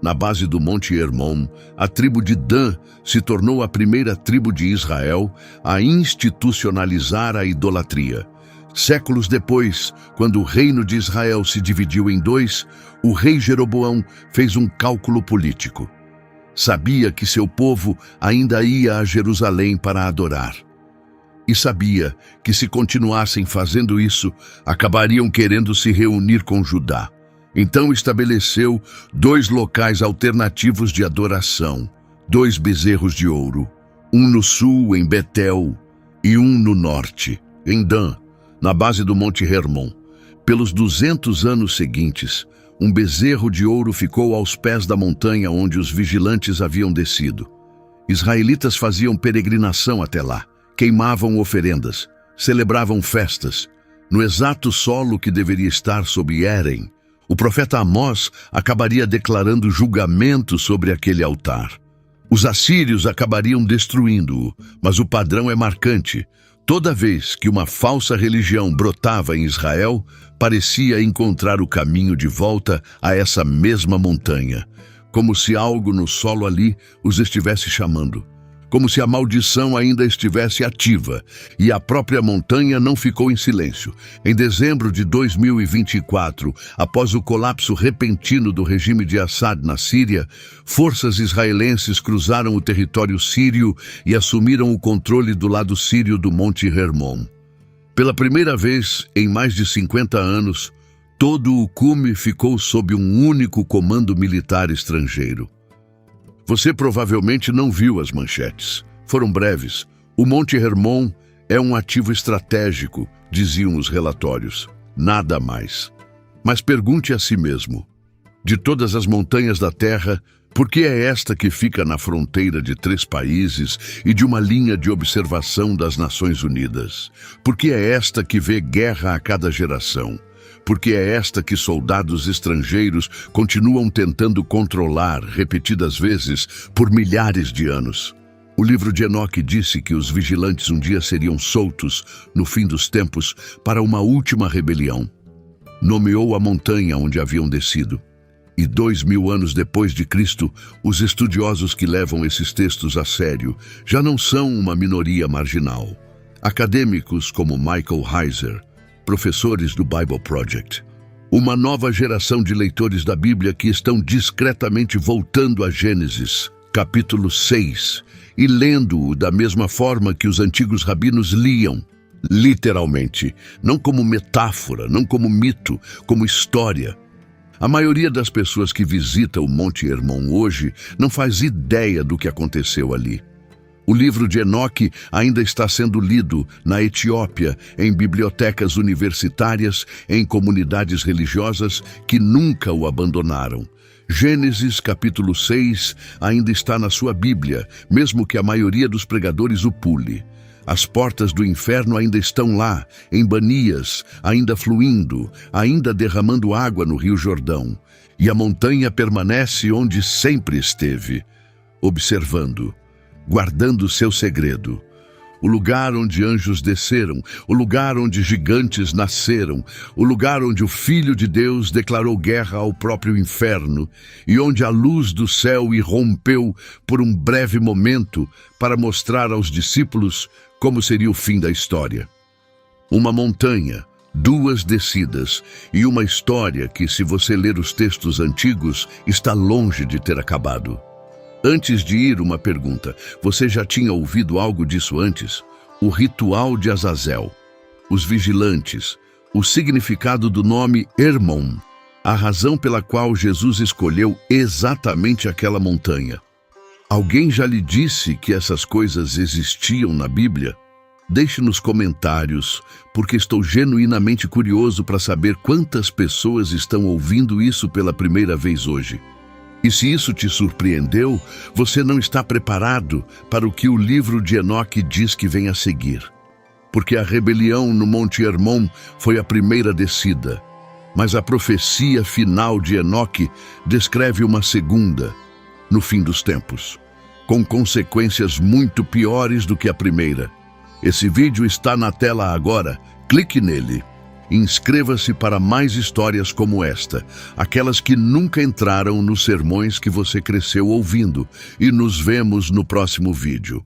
Na base do Monte Hermon, a tribo de Dan se tornou a primeira tribo de Israel a institucionalizar a idolatria. Séculos depois, quando o reino de Israel se dividiu em dois, o rei Jeroboão fez um cálculo político. Sabia que seu povo ainda ia a Jerusalém para adorar. E sabia que se continuassem fazendo isso, acabariam querendo se reunir com Judá. Então estabeleceu 2 locais alternativos de adoração, 2 bezerros de ouro, um no sul, em Betel, e um no norte, em Dan, na base do Monte Hermon. Pelos 200 anos seguintes, um bezerro de ouro ficou aos pés da montanha onde os vigilantes haviam descido. Israelitas faziam peregrinação até lá, queimavam oferendas, celebravam festas. No exato solo que deveria estar sob Éren, o profeta Amós acabaria declarando julgamento sobre aquele altar. Os assírios acabariam destruindo-o, mas o padrão é marcante. Toda vez que uma falsa religião brotava em Israel, parecia encontrar o caminho de volta a essa mesma montanha, como se algo no solo ali os estivesse chamando, como se a maldição ainda estivesse ativa, e a própria montanha não ficou em silêncio. Em dezembro de 2024, após o colapso repentino do regime de Assad na Síria, forças israelenses cruzaram o território sírio e assumiram o controle do lado sírio do Monte Hermon. Pela primeira vez em mais de 50 anos, todo o cume ficou sob um único comando militar estrangeiro. Você provavelmente não viu as manchetes. Foram breves. O Monte Hermon é um ativo estratégico, diziam os relatórios. Nada mais. Mas pergunte a si mesmo: de todas as montanhas da Terra, por que é esta que fica na fronteira de 3 países e de uma linha de observação das Nações Unidas? Por que é esta que vê guerra a cada geração? Por que é esta que soldados estrangeiros continuam tentando controlar repetidas vezes por milhares de anos? O livro de Enoque disse que os vigilantes um dia seriam soltos, no fim dos tempos, para uma última rebelião. Nomeou a montanha onde haviam descido. E 2000 anos depois de Cristo, os estudiosos que levam esses textos a sério já não são uma minoria marginal. Acadêmicos como Michael Heiser, professores do Bible Project. Uma nova geração de leitores da Bíblia que estão discretamente voltando a Gênesis, capítulo 6, e lendo-o da mesma forma que os antigos rabinos liam, literalmente, não como metáfora, não como mito, como história. A maioria das pessoas que visita o Monte Hermon hoje não faz ideia do que aconteceu ali. O livro de Enoque ainda está sendo lido na Etiópia, em bibliotecas universitárias, em comunidades religiosas que nunca o abandonaram. Gênesis capítulo 6 ainda está na sua Bíblia, mesmo que a maioria dos pregadores o pule. As portas do inferno ainda estão lá, em Banias, ainda fluindo, ainda derramando água no Rio Jordão. E a montanha permanece onde sempre esteve, observando, guardando seu segredo. O lugar onde anjos desceram, o lugar onde gigantes nasceram, o lugar onde o Filho de Deus declarou guerra ao próprio inferno e onde a luz do céu irrompeu por um breve momento para mostrar aos discípulos como seria o fim da história. Uma montanha, 2 descidas e uma história que, se você ler os textos antigos, está longe de ter acabado. Antes de ir, uma pergunta. Você já tinha ouvido algo disso antes? O ritual de Azazel, os vigilantes, o significado do nome Hermon, a razão pela qual Jesus escolheu exatamente aquela montanha. Alguém já lhe disse que essas coisas existiam na Bíblia? Deixe nos comentários, porque estou genuinamente curioso para saber quantas pessoas estão ouvindo isso pela primeira vez hoje. E se isso te surpreendeu, você não está preparado para o que o livro de Enoque diz que vem a seguir. Porque a rebelião no Monte Hermon foi a primeira descida, mas a profecia final de Enoque descreve uma segunda, no fim dos tempos, com consequências muito piores do que a primeira. Esse vídeo está na tela agora, clique nele. Inscreva-se para mais histórias como esta, aquelas que nunca entraram nos sermões que você cresceu ouvindo, e nos vemos no próximo vídeo.